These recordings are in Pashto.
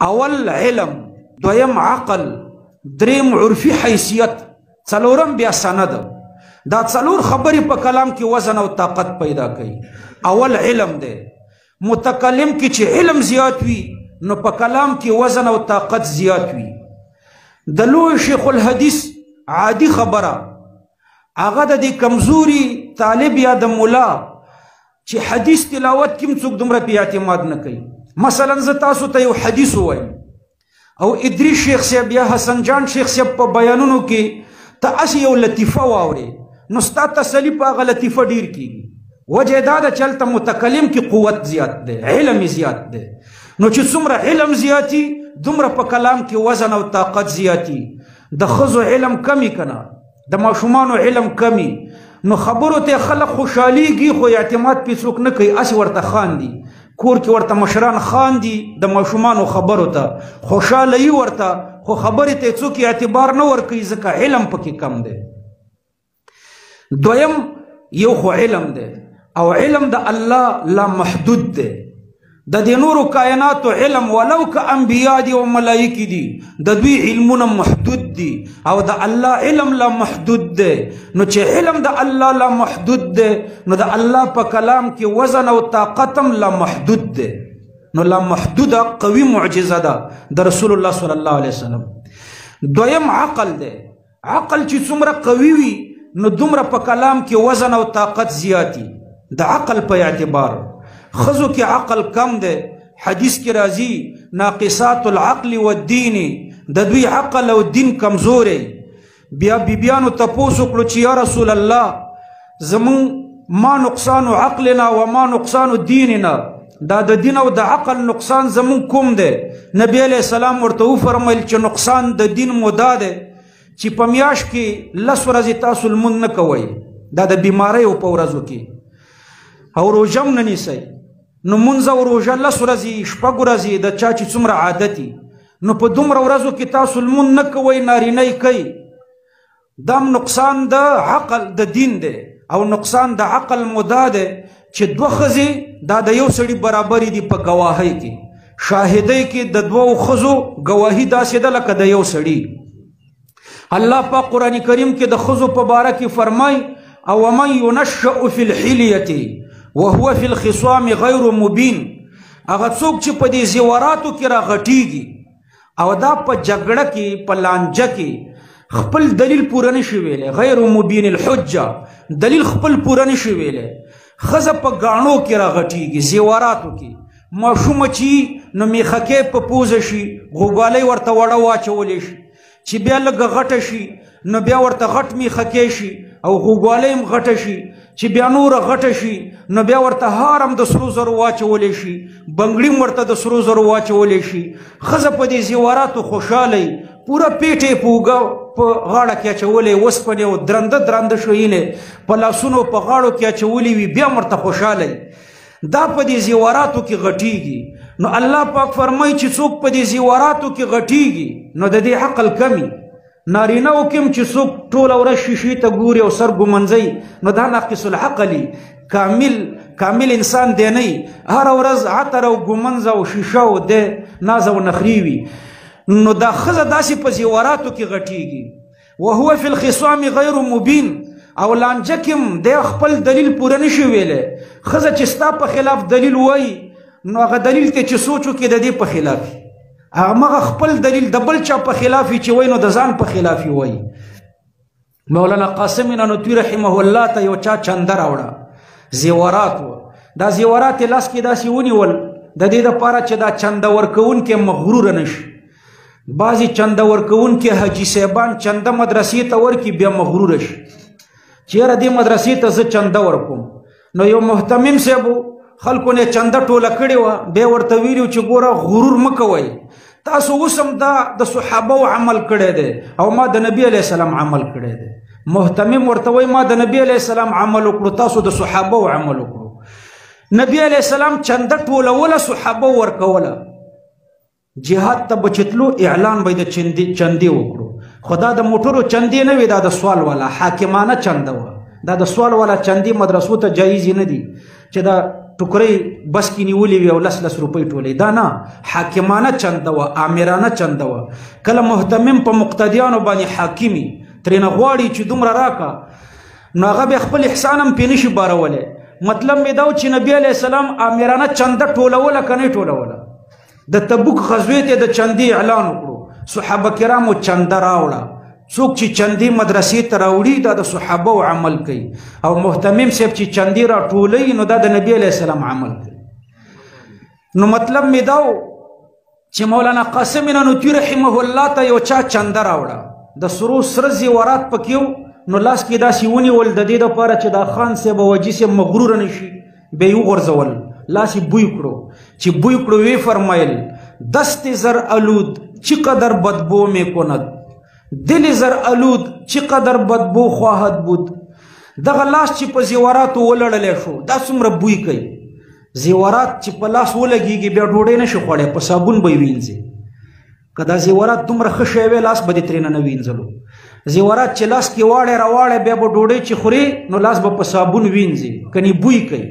اول علم، دویم عقل، دریم عرفي حیثیت، څلورم بیا سند. دا څلور خبرې په کلام کې وزن او طاقت پیدا کوي. اول علم دی. متکلم کې چې علم زیات وي نو په کلام کې وزن او طاقت زیات وي. د لوی شیخ الحدیث عادي خبره هغه د دې کمزوري طالب یا د مولا چې حدیث تلاوت کې څوک دومره په اعتماد نه کوي. مثلا زه تاسو ته یو حدیث وایم او ادریس شیخ صاحب یا حسن جان شیخ صاحب په بیانونو کې ته اسی یو لطیفه واورې نو ستا تسلی په هغه لطیفه ډیر کېږي. وجه دا ده چې هلته متکلم کې قوت زیات دی، علم زیات دی. نو چې څومره علم زیاتی دومره په کلام کې وزن او طاقت زیاتی. د ښځو علم کمی کنه، د ماشومانو علم کمی، نو خبرو ته خلک خوشحالیږي خو اعتماد پې څوک نه کوي، اسې ورته خاندي. کور کې ورته مشران خاندي د ماشومانو خبرو ته، خوشحاله یي ورته، خو خبرې ته څوک اعتبار نه ورکوي ځکه علم پکې کم دی. دویم یو خو علم دی او علم د الله لا محدود دی. د دې نورو کائناتو علم ولو که انبیا دي او ملائکې دي د دوی علمونه محدود دي او د الله علم لا محدود دی. نو چې علم د الله لا محدود دی نو د الله په کلام کې وزن او طاقت هم لا محدود دی. نو لا محدوده قوي معجزه ده د رسول الله صلی الله علیه وسلم. دویم عقل دی. عقل چې څومره قوي وي نو دومره په کلام کې وزن او طاقت زیاتی. د عقل په اعتبار خزو کې عقل کم دی. حدیث کې راځي ناقصات العقل والدین، د دوی عقل او دین کمزوري. بیا بیبیانو تپوس وکړو چې یا رسول الله زمون ما نقصان عقلنا و ما نقصان دیننا، دا د دین او د عقل نقصان زمون کوم دی؟ نبی علیہ السلام ورته وفرمایل چې نقصان د دین مو دا دی چې په میاشت کې 10 ورځې تاسو لمونځ نه کوئ، دا د بیماریو په ورځو کې، او روژه هم نه نیسئ. نو مونځ او روژه 10 ورځې 6 ورځې د چا چې څومره عادتي، نو په دومره ورځو کې تاسو لمونځ نه کوئ، نارینه یې کوي. دا نقصان د عقل د دین دی. او نقصان د عقل مو دا دی چې 2 ښځې دا د یو سړي برابرې دي په ګواهۍ کې، شاهدۍ کې د 2 ښځو ګواهي داسې ده لکه د یو سړي. الله په قرآن کریم کې د ښځو په باره کې فرمای او ومن ينشأ في الحلیة وهو في الخصام غیر مبین. هغه څوک چې په دې زیوراتو کې راغټیږي او دا په جګړه کې په لانجه کې خپل دلیل پوره نشي ویلی، غیر مبین الحجه، دلیل خپل پوره نشي ویلی. ښځه په ګاڼو کې راغټیږي، زیوراتو کې. ماشومه چې نو میخکې په پوزه شي، غوږوالۍ ورته وړه واچولی شي، چې بیا لږه غټه شي نو بیا ورته غټ میخکې شي او غوږوالۍ هم غټه شي، چې بیا نوره غټه شي نو بیا ورته هار هم د سرو زرو واچولی شي، بنګړي هم ورته د سرو زرو واچولی شي. ښځه په دې زیوراتو خوشحالی، پوره پیټې په اوږه په غاړه کې اچولی، اوسپنې او درنده درنده شیینې په لاسونو په غاړو کې اچولی وي، بیا ورته خوشحالی. دا په دې زیوراتو کې غټیږي. نو الله پاک فرمایي چې څوک په دې زیوراتو کې غټیږي نو د دې عقل کمی. نارینه او کوم چې څوک ټوله ورځ شیشې ته ګوري او سر ګمنځوي نو دا ناقص العقلي، کامل انسان دی نه. هره ورځ عطر او ګمنځ او شیشه او د ناز او نخري وي. نو دا ښځه داسې په زیوراتو کې غټیږي. وهو فی الخصام غیر مبین، او لانجه کې هم دی خپل دلیل پوره نشي ویلی. ښځه چې ستا په خلاف دلیل وایي نو هغه دلیل ته چې سوچ وکړي د دې په خلاف وي، هغه خپل دلیل د بل چا په خلاف چې وایي نو د ځان په خلاف وایي. مولانا قاسم نانوتوي رحمه الله ته یو چا چنده راوړه، زیورات و. دا زیورات یې لاس کې داسې ونیول د دې دپاره چې دا چنده ورکوونکی مغروره نشي. بعضې چنده ورکوونکي حاجي صاحبان چنده مدرسې ته ورکي بیا مغروره شي چې یاره دې مدرسې ته زه چنده ورکوم. نو یو محتمم صاحب خلکو نه چنده ټوله کړې وه، بیا ورته ویلي چې ګوره غرور مه کوئ، تاسو اوس هم دا د صحابو عمل کړی دی او ما د نبي علیه السلام عمل کړی دی. محتمم ورته وایي ما د نبي علیه السلام عمل وکړو، تاسو د صحابو عمل وکړو. نبي علیه السلام چنده ټولوله، صحابو ورکوله. جهاد ته بچتلو اعلان به د چندې وکړو، خو دا د موټرو چندې نه وي، دا د سوال والا حاکمانه چنده وه. دا د سوال والا چندې مدرسو ته جایز نه دي چې دا ټوکرۍ بس کې نیولې وي او 10 روپۍ ټولې. دا نه، حاکمانه چنده وه، آمرانه چنده وه. کله محتمم په مقتدیانو باندې حاکمي ترېنه غواړي چې دومره راکه، نو هغه بیا خپل احسان هم پرې نشي بارولی. مطلب مې دا و چې نبي علیه السلام آمرانه چنده ټولوله که نه ټولوله. د تبوک غزوې ته د چندې اعلان وکړو، صحابه کرامو چنده راوړه. څوک چې چندې مدرسې ته راوړي دا د صحابو عمل کوي، او محتمم صاحب چې چندې راټولوي نو دا د نبي علیه السلام عمل کوي. نو مطلب مې دا و چې مولانا قاسم نانوتوي رحمه الله ته یو چا چنده راوړه، د سرو سره زیورات پکې و، نو لاس کې داسې ونیول د دې دپاره چې دا خان صاحب او حاجي صاحب مغروره نه شي، بیا یې وغورځول، لاس یې بوی کړو. چې بوی کړو وی فرمایل دست زر آلود چقدر بدبو می کند، دل زر آلود چقدر بدبو خواهد بود. دغه لاس چې په زیوراتو ولړلی شو دا څومره بوی کوي. زیورات چې په لاس ولګېږي بیا ډوډۍ نه شي خوړی، په صابون به یې وینځي. که دا زیورات دومره ښه شی وی لاس به دې ترېنه نه وینځلو. زیورات چې لاس کې واړی راواړی بیا به ډوډۍ چې خوري نو لاس به په صابون وینځي، کنی بوی کوي.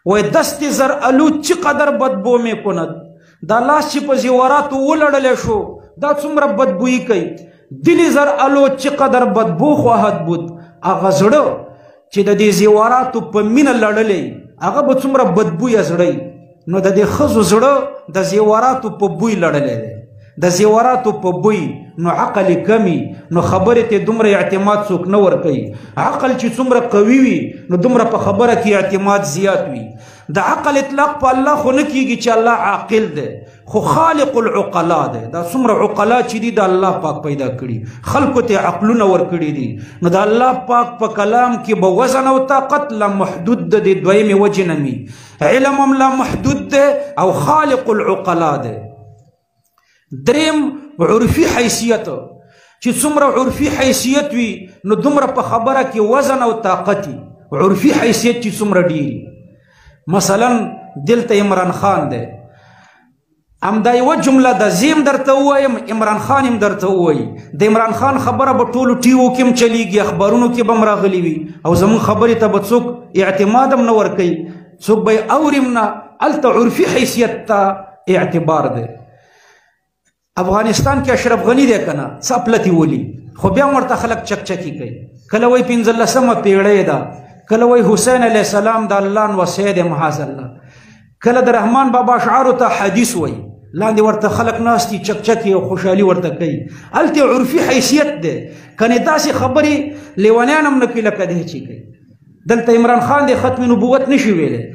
وای دست زر آلود چقدر بدبو می کند، دا لاس چې په زیوراتو ولړلی شو دا څومره بدبویي کوي. دل زر آلود چقدر بدبو خواهد بود، هغه زړه چې د دې زیوراتو په مینه لړلی هغه به څومره بدبویه زړی. نو د دې ښځو زړه د زیوراتو په بوی لړلی دی، د زیوراتو په بوی. نو عقل کمی، نو خبرې ته دومره اعتماد څوک نه ورکوي. عقل چې څومره قوي وي نو دومره په خبره کې اعتماد زیات وي. د عقل اطلاق په الله خو نه کېږي چې الله عاقل دی، خو خالق العقلا دی. دا څومره عقلا چې دي د الله پاک پیدا کړي، خلکو ته عقلونه ورکړي دي. نو د الله پاک په کلام کې به وزن او طاقت لا محدود ده، د دویمې وجې نه وي. علم هم لا محدود دی او خالق العقلا دی. دریم عرفي حیثیت، چې څومره عرفي حیثیت وي نو دومره په خبره کې وزن او طاقت وي. عرفي حیثیت چې څومره ډېري، مثلا دلته عمران خان دی، همدا یوه جمله د زیم درته ووایم عمران خان هم درته ووایي. د عمران خان خبره به ټولو ټیوو کې هم چلیږي، اخبارونو کې به هم راغلي وي، او زموږ خبرې ته به څوک اعتماد هم نه ورکوي، څوک به یې اوري هم نه. هلته عرفي حیثیت ته اعتبار دی. افغانستان کې اشرف غني دی که نه، څه اپلتې ولي، خو بیا هم ورته خلک چکچکي کوي. کله وایي 15مه پیړۍ ده، کله وایي حسین علیه السلام د الله نوسی دی معاذ الله، کله د رحمان بابا اشعارو ته حدیث وایي، لاندې ورته خلک ناست دي چکچکي او خوشحالي ورته کوي. هلته عرفي حیثیت دی، کنې داسې خبرې لیونیان هم نه کوي لکه دی چې کوي. دلته عمران خان دی ختم نبوت نشي ویلی،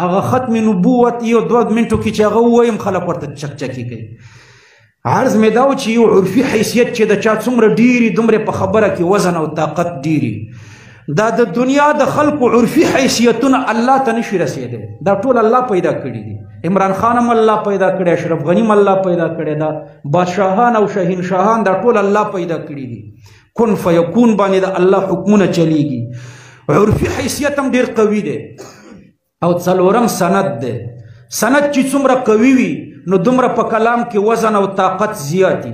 هغه ختم نبوت یو 2 منټو کې چې هغه ووایم خلک ورته چکچکي کوي. عرض مې دا و چې یو عرفي حیثیت چې د چا څومره ډېري دومره په خبره کې وزن او طاقت ډېري. دا د دنیا د خلکو عرفي حیثیتونه الله ته نشي رسېدی، دا ټول الله پیدا کړي دي. عمران خان هم الله پیدا کړی، اشرف غني هم الله پیدا کړی، دا بادشاهان او شهنشاهان دا ټول الله پیدا کړي دي. کن فیکون باندې د الله حکمونه چلیږي. عرفي حیثیت هم ډېر قوي دی. او څلورم سند دی. سند چې څومره قوي وي نو دومره په کلام کې وزن او طاقت زیاتی.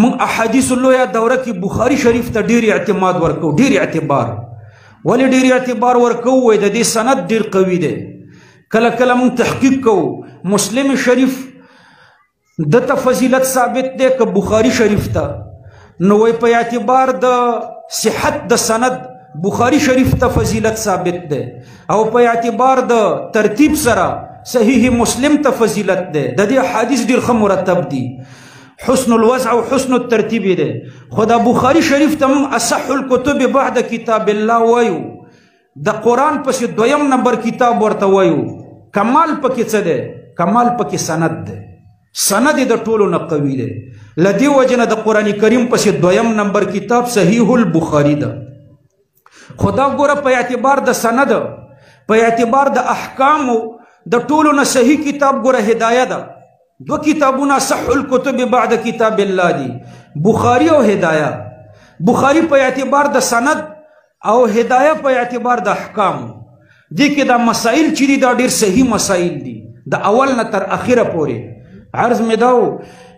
مونږ احادیث لویه دوره کې بخاري شریف ته ډېر اعتماد ورکو، ډېر اعتبار. ولې ډېر اعتبار ورکو؟ وایي د دې سند ډېر قوي دی. کله کله مونږ تحقیق کوو مسلم شریف دته فضیلت ثابت دی که بخاري شریف ته، نو وایي په اعتبار د صحت د سند بخاري شریف ته فضیلت ثابت دی، او په اعتبار د ترتیب سره صحیح مسلم ته فضیلت دی. د دې حدیث ډېر ښه مرتب دي، حسن الوضع او حسن الترتیب دی. خو د بخاري شریف ته موږ اصح الکتب بعد کتاب الله وایو، د قرآن پسې 2م نمبر کتاب ورته وایو. کمال پکې څه دی؟ کمال پکې سند دی. سند د ټولو نه قوي دی. له دې وجې نه د قرآن کریم پسې 2م نمبر کتاب صحیح البخاري ده. خو دا ګوره په اعتبار د سند، په اعتبار د احکامو د ټولو نه صحیح کتاب ګوره هدایه ده. 2 کتابونه صح الکتب بعد کتاب الله دي، بخاري او هدایه. بخاري په اعتبار د سند او هدایه په اعتبار د احکام. دې کې دا مسائل چې دي دا ډېر صحیح مسائل دي د اول نه تر اخره پورې. عرض مې دا و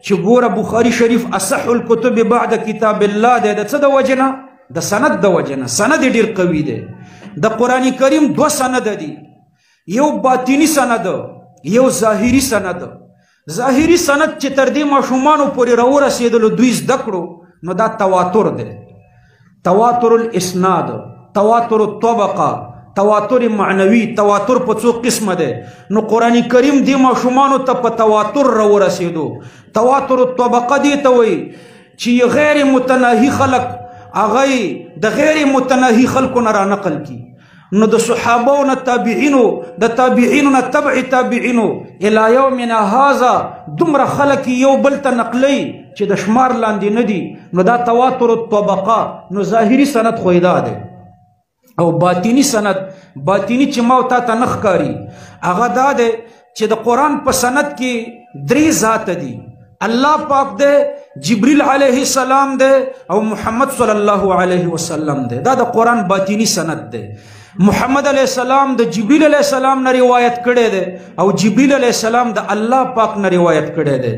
چې ګوره بخاري شریف اصح الکتب بعد کتاب الله دی. د څه د وجې نه؟ د سند د وجې نه. سند ډېر قوي دی. د قرآن کریم 2 سند دي. یو باطینی سند یو ظاهری سند. ظاهری سند چې تر دې ماشومانو پورې راورسېدلو دوی زده کړو نو دا تواتر دی. تواتر الاسناد، تواتر الطبقه، تواتر معنوي. تواتر په څو قسمه ده. نو قرآن کریم دې ماشومانو ته په تواتر راورسېدو. تواتر الطبقه دې ته وایي چې غیر متناهي خلق هغه د غیر متناهي خلقو نه رانقل کی. نو د صحابو نه تابعینو، د تابعینو نه تبع تابعینو الی یومنا هذا دومره خلق یو بل ته نقلی چې د شمار لاندې نه دي. نو دا تواتر الطبقه. نو ظاهری سند خو دا دی. او باطینی سند، باطینی چې ما تا ته نه ښکاري هغه دا دی چې د قرآن په سند کې درې ذات دي. الله پاک دے، جبریل علیہ السلام دے، او محمد صلی اللہ علیہ وسلم دے. دا دا قرآن باطینی سند دے. محمد علیہ السلام دا جبریل علیہ السلام نے روایت کڑے دے، او جبریل علیہ السلام دا اللہ پاک نے روایت کڑے دے.